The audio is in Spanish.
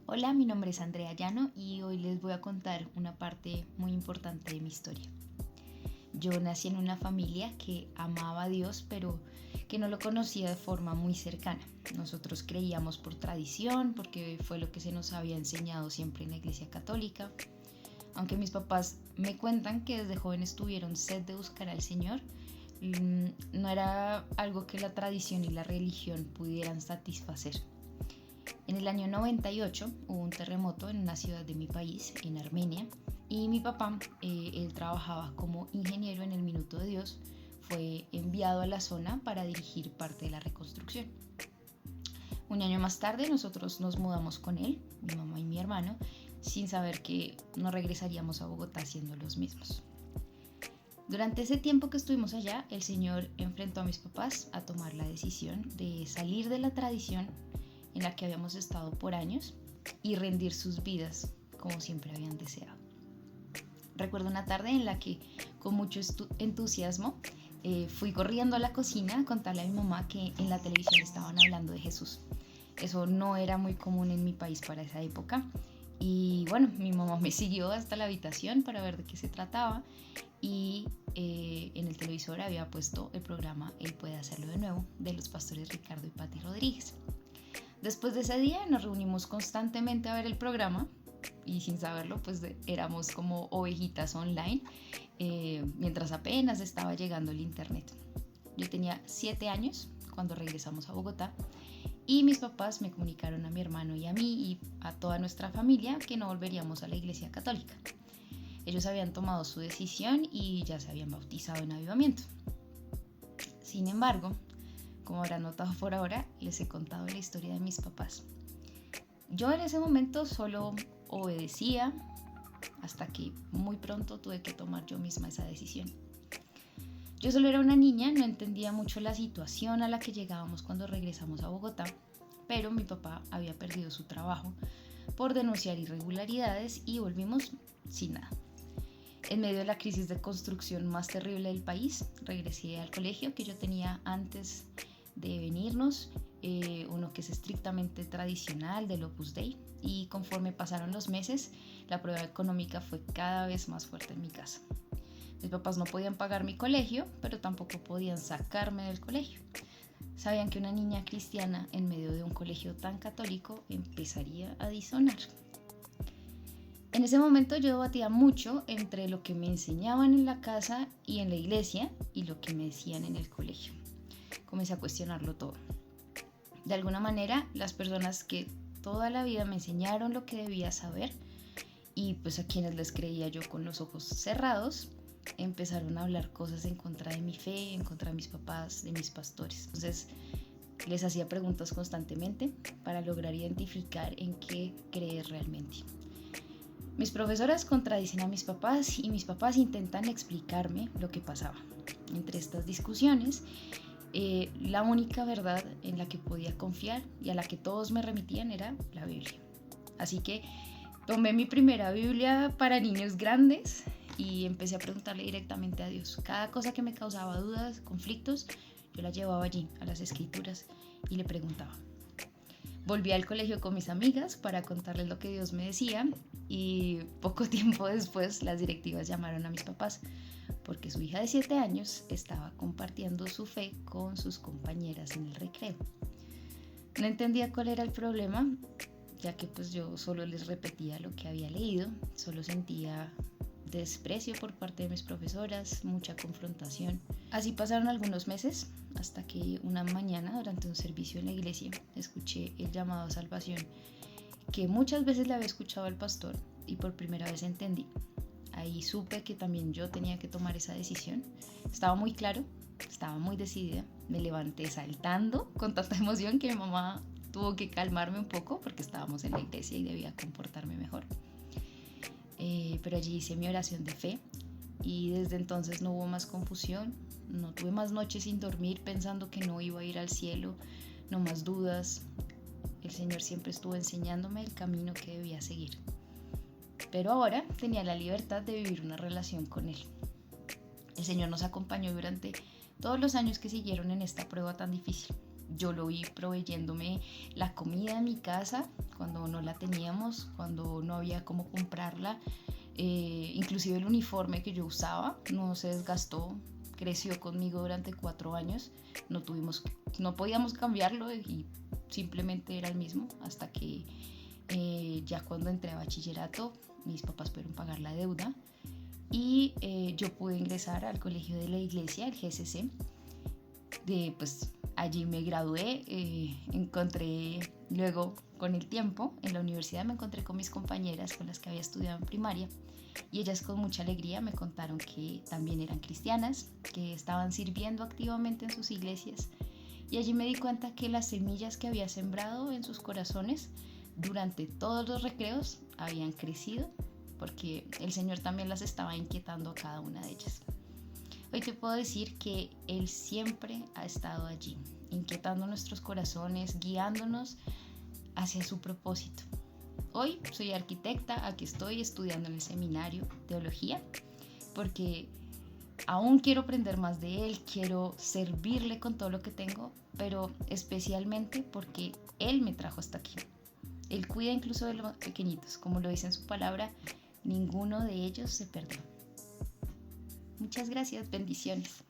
Hola, mi nombre es Andrea Llano y hoy les voy a contar una parte muy importante de mi historia. Yo nací en una familia que amaba a Dios, pero que no lo conocía de forma muy cercana. Nosotros creíamos por tradición, porque fue lo que se nos había enseñado siempre en la Iglesia Católica. Aunque mis papás me cuentan que desde jóvenes tuvieron sed de buscar al Señor, no era algo que la tradición y la religión pudieran satisfacer. En el año 98 hubo un terremoto en una ciudad de mi país, en Armenia, y mi papá, él trabajaba como ingeniero en el Minuto de Dios, fue enviado a la zona para dirigir parte de la reconstrucción. Un año más tarde nosotros nos mudamos con él, mi mamá y mi hermano, sin saber que no regresaríamos a Bogotá siendo los mismos. Durante ese tiempo que estuvimos allá, el Señor enfrentó a mis papás a tomar la decisión de salir de la tradición en la que habíamos estado por años y rendir sus vidas como siempre habían deseado. Recuerdo una tarde en la que con mucho entusiasmo fui corriendo a la cocina a contarle a mi mamá que en la televisión estaban hablando de Jesús. Eso no era muy común en mi país para esa época. Y bueno, mi mamá me siguió hasta la habitación para ver de qué se trataba y en el televisor había puesto el programa Él puede hacerlo de nuevo, de los pastores Ricardo y Patti Rodríguez. Después de ese día nos reunimos constantemente a ver el programa y sin saberlo pues éramos como ovejitas online mientras apenas estaba llegando el internet. Yo tenía 7 años cuando regresamos a Bogotá y mis papás me comunicaron a mi hermano y a mí y a toda nuestra familia que no volveríamos a la Iglesia Católica. Ellos habían tomado su decisión y ya se habían bautizado en avivamiento. Sin embargo, como habrán notado por ahora, les he contado la historia de mis papás. Yo en ese momento solo obedecía hasta que muy pronto tuve que tomar yo misma esa decisión. Yo solo era una niña, no entendía mucho la situación a la que llegábamos cuando regresamos a Bogotá, pero mi papá había perdido su trabajo por denunciar irregularidades y volvimos sin nada. En medio de la crisis de construcción más terrible del país, regresé al colegio que yo tenía antes de venirnos, uno que es estrictamente tradicional del Opus Dei, y conforme pasaron los meses, la prueba económica fue cada vez más fuerte en mi casa. Mis papás no podían pagar mi colegio, pero tampoco podían sacarme del colegio. Sabían que una niña cristiana en medio de un colegio tan católico empezaría a disonar. En ese momento yo debatía mucho entre lo que me enseñaban en la casa y en la iglesia y lo que me decían en el colegio. Comencé a cuestionarlo todo. De alguna manera, las personas que toda la vida me enseñaron lo que debía saber y pues a quienes les creía yo con los ojos cerrados, empezaron a hablar cosas en contra de mi fe, en contra de mis papás, de mis pastores. Entonces les hacía preguntas constantemente para lograr identificar en qué creer realmente. Mis profesoras contradicen a mis papás y mis papás intentan explicarme lo que pasaba. Entre estas discusiones, la única verdad en la que podía confiar y a la que todos me remitían era la Biblia. Así que tomé mi primera Biblia para niños grandes y empecé a preguntarle directamente a Dios. Cada cosa que me causaba dudas, conflictos, yo la llevaba allí, a las escrituras, y le preguntaba. Volví al colegio con mis amigas para contarles lo que Dios me decía y poco tiempo después las directivas llamaron a mis papás porque su hija de 7 años estaba compartiendo su fe con sus compañeras en el recreo. No entendía cuál era el problema, ya que pues yo solo les repetía lo que había leído, solo sentía desprecio por parte de mis profesoras, mucha confrontación. Así pasaron algunos meses hasta que una mañana durante un servicio en la iglesia escuché el llamado a salvación que muchas veces le había escuchado al pastor y por primera vez entendí. Ahí supe que también yo tenía que tomar esa decisión. Estaba muy claro, estaba muy decidida. Me levanté saltando con tanta emoción que mi mamá tuvo que calmarme un poco porque estábamos en la iglesia y debía comportarme mejor. Pero allí hice mi oración de fe y desde entonces no hubo más confusión, no tuve más noches sin dormir pensando que no iba a ir al cielo, no más dudas. El Señor siempre estuvo enseñándome el camino que debía seguir. Pero ahora tenía la libertad de vivir una relación con Él. El Señor nos acompañó durante todos los años que siguieron en esta prueba tan difícil. Yo lo vi proveyéndome la comida en mi casa cuando no la teníamos, cuando no había cómo comprarla. Inclusive el uniforme que yo usaba no se desgastó, creció conmigo durante 4 años. No podíamos cambiarlo y simplemente era el mismo hasta que ya cuando entré a bachillerato mis papás pudieron pagar la deuda y yo pude ingresar al colegio de la iglesia, el GCC. Pues allí me gradué, encontré luego con el tiempo en la universidad me encontré con mis compañeras con las que había estudiado en primaria y ellas con mucha alegría me contaron que también eran cristianas, que estaban sirviendo activamente en sus iglesias y allí me di cuenta que las semillas que había sembrado en sus corazones durante todos los recreos habían crecido porque el Señor también las estaba inquietando a cada una de ellas. Hoy te puedo decir que Él siempre ha estado allí, inquietando nuestros corazones, guiándonos hacia su propósito. Hoy soy arquitecta, aquí estoy estudiando en el seminario teología, porque aún quiero aprender más de Él, quiero servirle con todo lo que tengo, pero especialmente porque Él me trajo hasta aquí. Él cuida incluso de los pequeñitos, como lo dice en su palabra, ninguno de ellos se perdió. Muchas gracias, bendiciones.